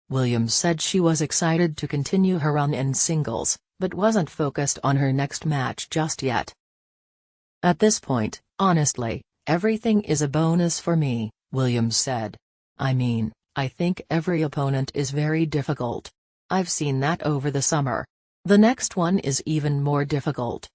Williams said she was excited to continue her run in singles, but wasn't focused on her next match just yet. "At this point, honestly, everything is a bonus for me," Williams said. "I mean, I think every opponent is very difficult. I've seen that over the summer. The next one is even more difficult.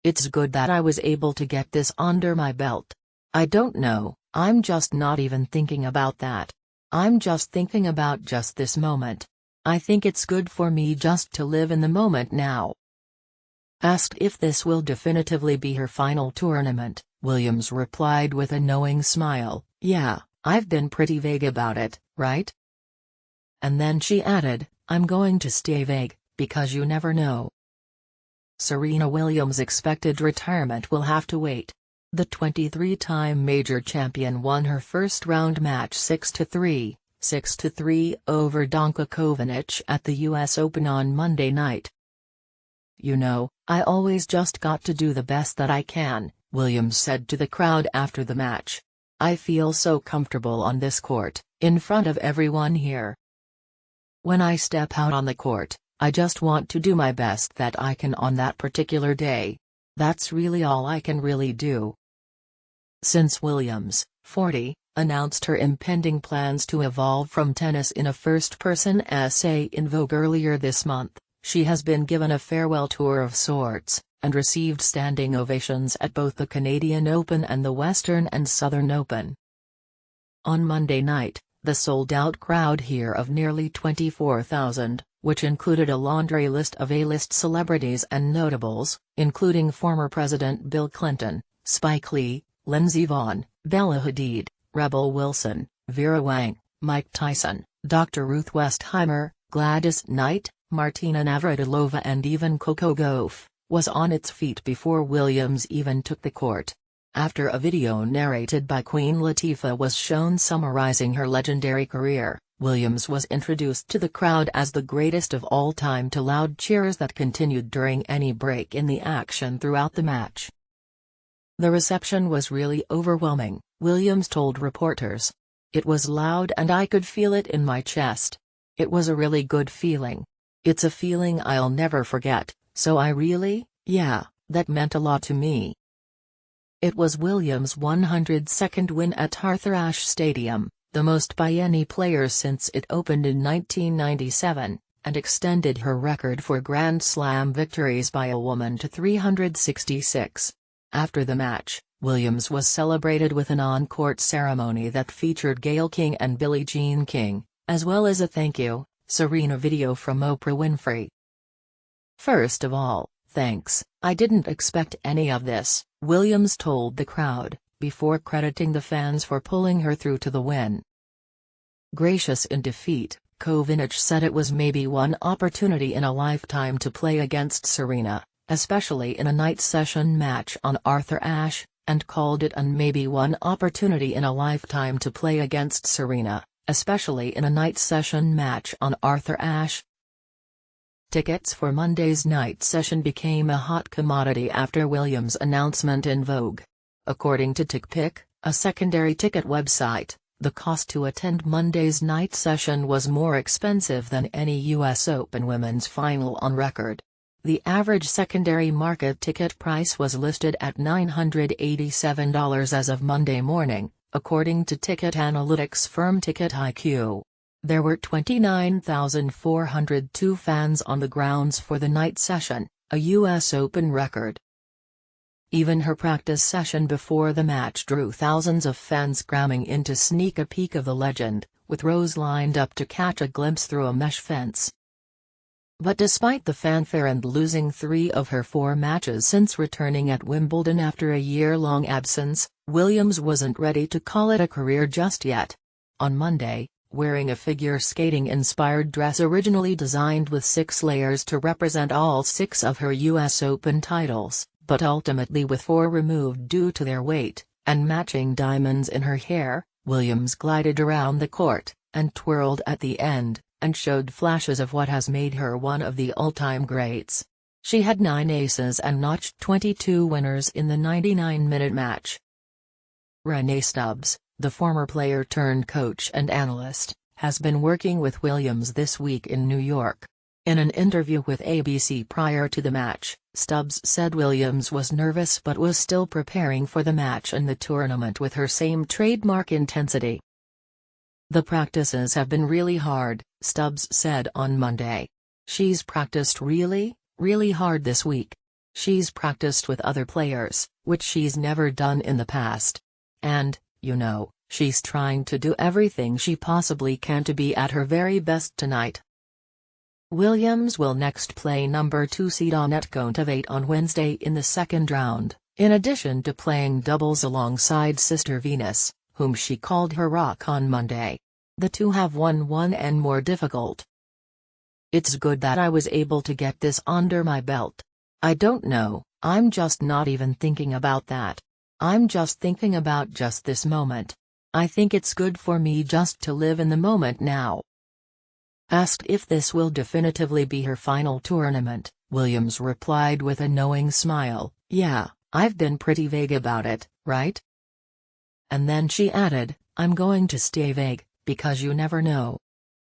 It's good that I was able to get this under my belt. I don't know, I'm just not even thinking about that. I'm just thinking about just this moment. I think it's good for me just to live in the moment now." Asked if this will definitively be her final tournament, Williams replied with a knowing smile, "Yeah, I've been pretty vague about it, right?" And then she added, "I'm going to stay vague, because you never know." Serena Williams' expected retirement will have to wait. The 23-time major champion won her first round match 6-3, 6-3 over Danka Kovinic at the US Open on Monday night. "You know, I always just got to do the best that I can," Williams said to the crowd after the match. "I feel so comfortable on this court, in front of everyone here. When I step out on the court, I just want to do my best that I can on that particular day. That's really all I can really do." Since Williams, 40, announced her impending plans to evolve from tennis in a first-person essay in Vogue earlier this month, she has been given a farewell tour of sorts, and received standing ovations at both the Canadian Open and the Western and Southern Open. On Monday night, the sold-out crowd here of nearly 24,000, which included a laundry list of A-list celebrities and notables, including former President Bill Clinton, Spike Lee, Lindsey Vonn, Bella Hadid, Rebel Wilson, Vera Wang, Mike Tyson, Dr. Ruth Westheimer, Gladys Knight, Martina Navratilova and even Coco Gauff, was on its feet before Williams even took the court. After a video narrated by Queen Latifah was shown summarizing her legendary career, Williams was introduced to the crowd as the greatest of all time to loud cheers that continued during any break in the action throughout the match. "The reception was really overwhelming," Williams told reporters. "It was loud and I could feel it in my chest. It was a really good feeling. It's a feeling I'll never forget, so that meant a lot to me." It was Williams' 102nd win at Arthur Ashe Stadium, the most by any player since it opened in 1997, and extended her record for Grand Slam victories by a woman to 366. After the match, Williams was celebrated with an on-court ceremony that featured Gayle King and Billie Jean King, as well as a thank you, Serena video from Oprah Winfrey. "First of all, thanks, I didn't expect any of this," Williams told the crowd, before crediting the fans for pulling her through to the win. Gracious in defeat, Kovinic said it was maybe one opportunity in a lifetime to play against Serena, especially in a night session match on Arthur Ashe, and called it an maybe one opportunity in a lifetime to play against Serena, especially in a night session match on Arthur Ashe. Tickets for Monday's night session became a hot commodity after Williams' announcement in Vogue. According to TickPick, a secondary ticket website, the cost to attend Monday's night session was more expensive than any US Open women's final on record. The average secondary market ticket price was listed at $987 as of Monday morning, according to ticket analytics firm TicketIQ. There were 29,402 fans on the grounds for the night session, a US Open record. Even her practice session before the match drew thousands of fans cramming in to sneak a peek of the legend, with rows lined up to catch a glimpse through a mesh fence. But despite the fanfare and losing 3 of her 4 matches since returning at Wimbledon after a year-long absence, Williams wasn't ready to call it a career just yet. On Monday, wearing a figure skating-inspired dress originally designed with 6 layers to represent all 6 of her US Open titles, but ultimately with 4 removed due to their weight, and matching diamonds in her hair, Williams glided around the court, and twirled at the end, and showed flashes of what has made her one of the all-time greats. She had 9 aces and notched 22 winners in the 99-minute match. Renee Stubbs, the former player-turned-coach and analyst, has been working with Williams this week in New York. In an interview with ABC prior to the match, Stubbs said Williams was nervous but was still preparing for the match and the tournament with her same trademark intensity. "The practices have been really hard," Stubbs said on Monday. "She's practiced really, really hard this week. She's practiced with other players, which she's never done in the past. And, she's trying to do everything she possibly can to be at her very best tonight." Williams will next play number 2 seed Anett Kontaveit on Wednesday in the second round, in addition to playing doubles alongside sister Venus, whom she called her rock on Monday. The two have one and more difficult. "It's good that I was able to get this under my belt. I don't know, I'm just not even thinking about that. I'm just thinking about just this moment. I think it's good for me just to live in the moment now." Asked if this will definitively be her final tournament, Williams replied with a knowing smile, "Yeah, I've been pretty vague about it, right?" And then she added, "I'm going to stay vague, because you never know."